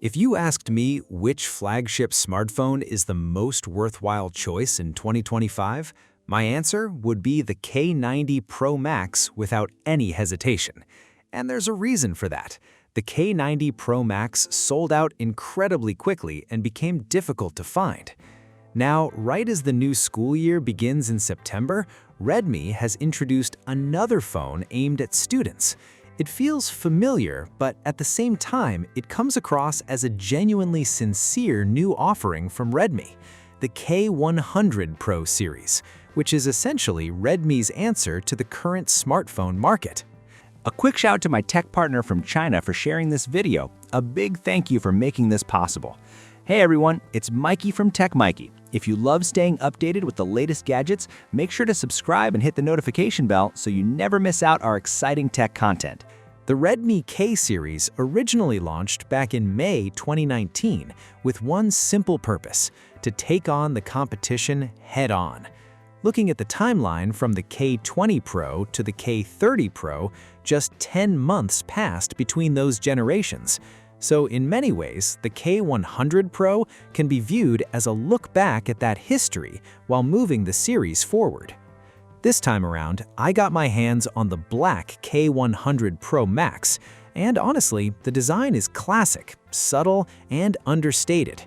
If you asked me which flagship smartphone is the most worthwhile choice in 2025, my answer would be the K90 Pro Max without any hesitation. And there's a reason for that. The K90 Pro Max sold out incredibly quickly and became difficult to find. Now, right as the new school year begins in September, Redmi has introduced another phone aimed at students. It feels familiar, but at the same time, it comes across as a genuinely sincere new offering from Redmi, the K100 Pro series, which is essentially Redmi's answer to the current smartphone market. A quick shout out to my tech partner from China for sharing this video. A big thank you for making this possible. Hey everyone, it's Maiky from techmaiky. If you love staying updated with the latest gadgets, make sure to subscribe and hit the notification bell so you never miss out our exciting tech content. The Redmi K series originally launched back in May 2019 with one simple purpose: to take on the competition head-on. Looking at the timeline from the K20 Pro to the K30 Pro, just 10 months passed between those generations. So in many ways, the K100 Pro can be viewed as a look back at that history while moving the series forward. This time around, I got my hands on the black K100 Pro Max, and honestly, the design is classic, subtle, and understated.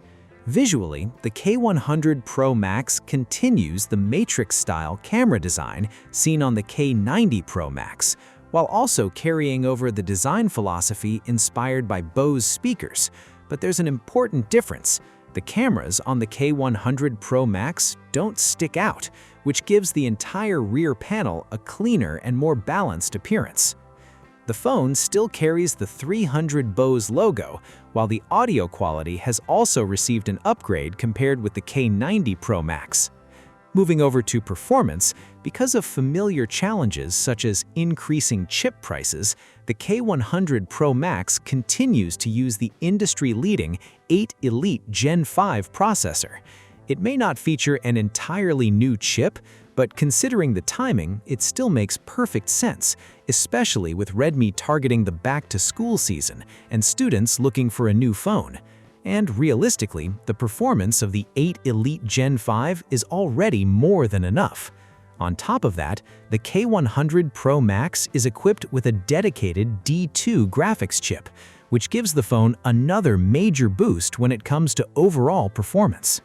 Visually, the K100 Pro Max continues the Matrix-style camera design seen on the K90 Pro Max, while also carrying over the design philosophy inspired by Bose speakers. But there's an important difference. The cameras on the K100 Pro Max don't stick out, which gives the entire rear panel a cleaner and more balanced appearance. The phone still carries the 300 Bose logo, while the audio quality has also received an upgrade compared with the K90 Pro Max. Moving over to performance, because of familiar challenges such as increasing chip prices, the K100 Pro Max continues to use the industry-leading Elite Gen5 processor. It may not feature an entirely new chip, but considering the timing, it still makes perfect sense, especially with Redmi targeting the back-to-school season and students looking for a new phone. And realistically, the performance of the Elite Gen5 is already more than enough. On top of that, the K100 Pro Max is equipped with a dedicated D2 graphics chip, which gives the phone another major boost when it comes to overall performance.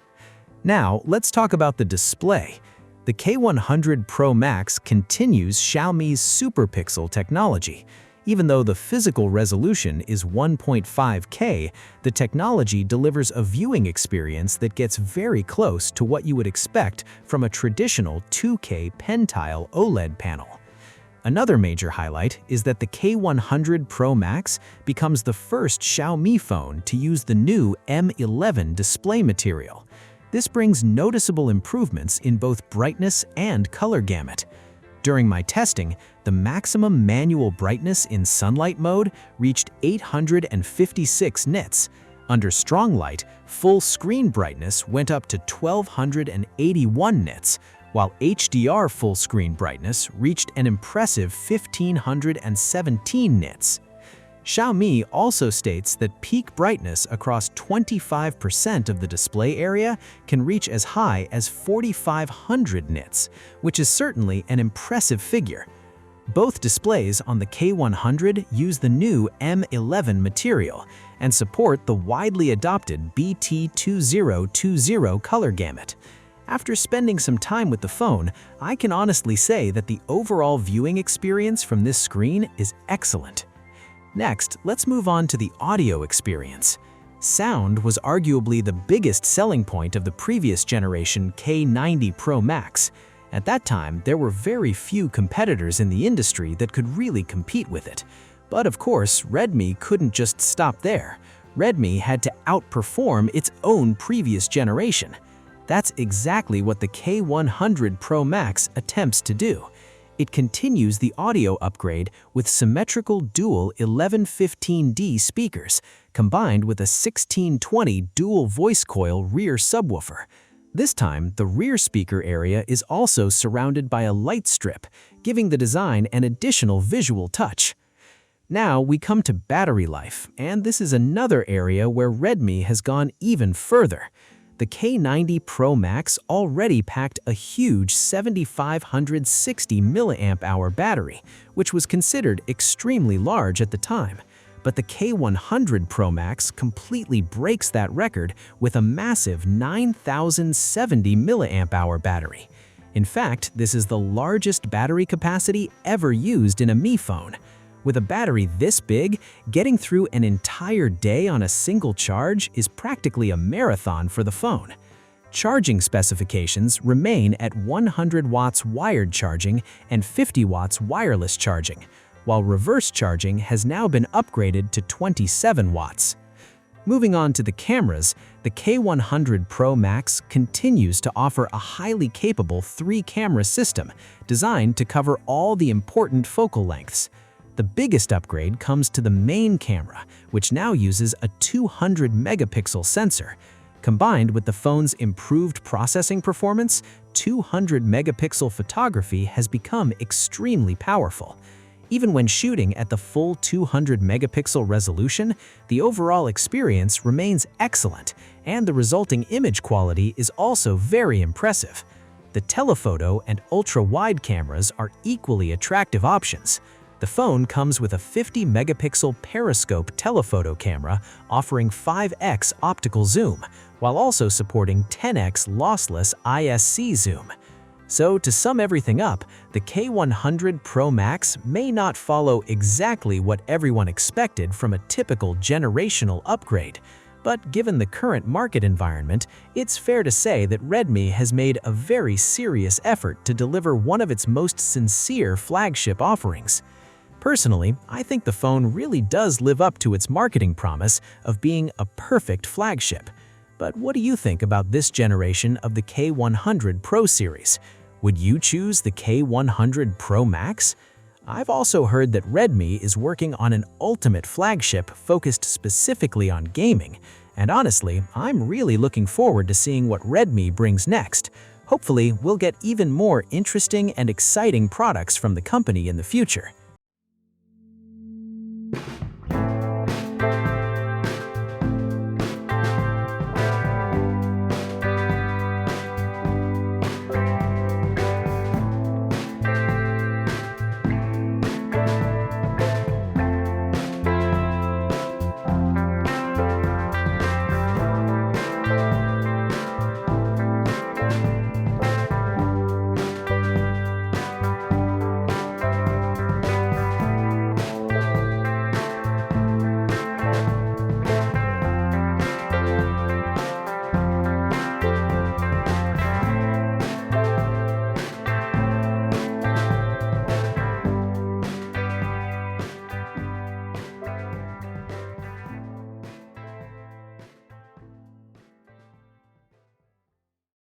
Now, let's talk about the display. The K100 Pro Max continues Xiaomi's SuperPixel technology. Even though the physical resolution is 1.5K, the technology delivers a viewing experience that gets very close to what you would expect from a traditional 2K Pentile OLED panel. Another major highlight is that the K100 Pro Max becomes the first Xiaomi phone to use the new M11 display material. This brings noticeable improvements in both brightness and color gamut. During my testing, the maximum manual brightness in sunlight mode reached 856 nits. Under strong light, full screen brightness went up to 1281 nits, while HDR full screen brightness reached an impressive 1517 nits. Xiaomi also states that peak brightness across 25% of the display area can reach as high as 4500 nits, which is certainly an impressive figure. Both displays on the K100 use the new M11 material and support the widely adopted BT2020 color gamut. After spending some time with the phone, I can honestly say that the overall viewing experience from this screen is excellent. Next, let's move on to the audio experience. Sound was arguably the biggest selling point of the previous generation K90 Pro Max. At that time, there were very few competitors in the industry that could really compete with it. But of course, Redmi couldn't just stop there. Redmi had to outperform its own previous generation. That's exactly what the K100 Pro Max attempts to do. It continues the audio upgrade with symmetrical dual 1115D speakers, combined with a 1620 dual voice coil rear subwoofer. This time, the rear speaker area is also surrounded by a light strip, giving the design an additional visual touch. Now we come to battery life, and this is another area where Redmi has gone even further. The K90 Pro Max already packed a huge 7560 mAh battery, which was considered extremely large at the time. But the K100 Pro Max completely breaks that record with a massive 9070 mAh battery. In fact, this is the largest battery capacity ever used in a Mi phone. With a battery this big, getting through an entire day on a single charge is practically a marathon for the phone. Charging specifications remain at 100 watts wired charging and 50 watts wireless charging, while reverse charging has now been upgraded to 27 watts. Moving on to the cameras, the K100 Pro Max continues to offer a highly capable 3-camera system designed to cover all the important focal lengths. The biggest upgrade comes to the main camera, which now uses a 200 megapixel sensor. Combined with the phone's improved processing performance, 200 megapixel photography has become extremely powerful. Even when shooting at the full 200 megapixel resolution, the overall experience remains excellent, and the resulting image quality is also very impressive. The telephoto and ultra-wide cameras are equally attractive options. The phone comes with a 50-megapixel periscope telephoto camera offering 5x optical zoom, while also supporting 10x lossless ISC zoom. So to sum everything up, the K100 Pro Max may not follow exactly what everyone expected from a typical generational upgrade. But given the current market environment, it's fair to say that Redmi has made a very serious effort to deliver one of its most sincere flagship offerings. Personally, I think the phone really does live up to its marketing promise of being a perfect flagship. But what do you think about this generation of the K100 Pro series? Would you choose the K100 Pro Max? I've also heard that Redmi is working on an ultimate flagship focused specifically on gaming, and honestly, I'm really looking forward to seeing what Redmi brings next. Hopefully, we'll get even more interesting and exciting products from the company in the future.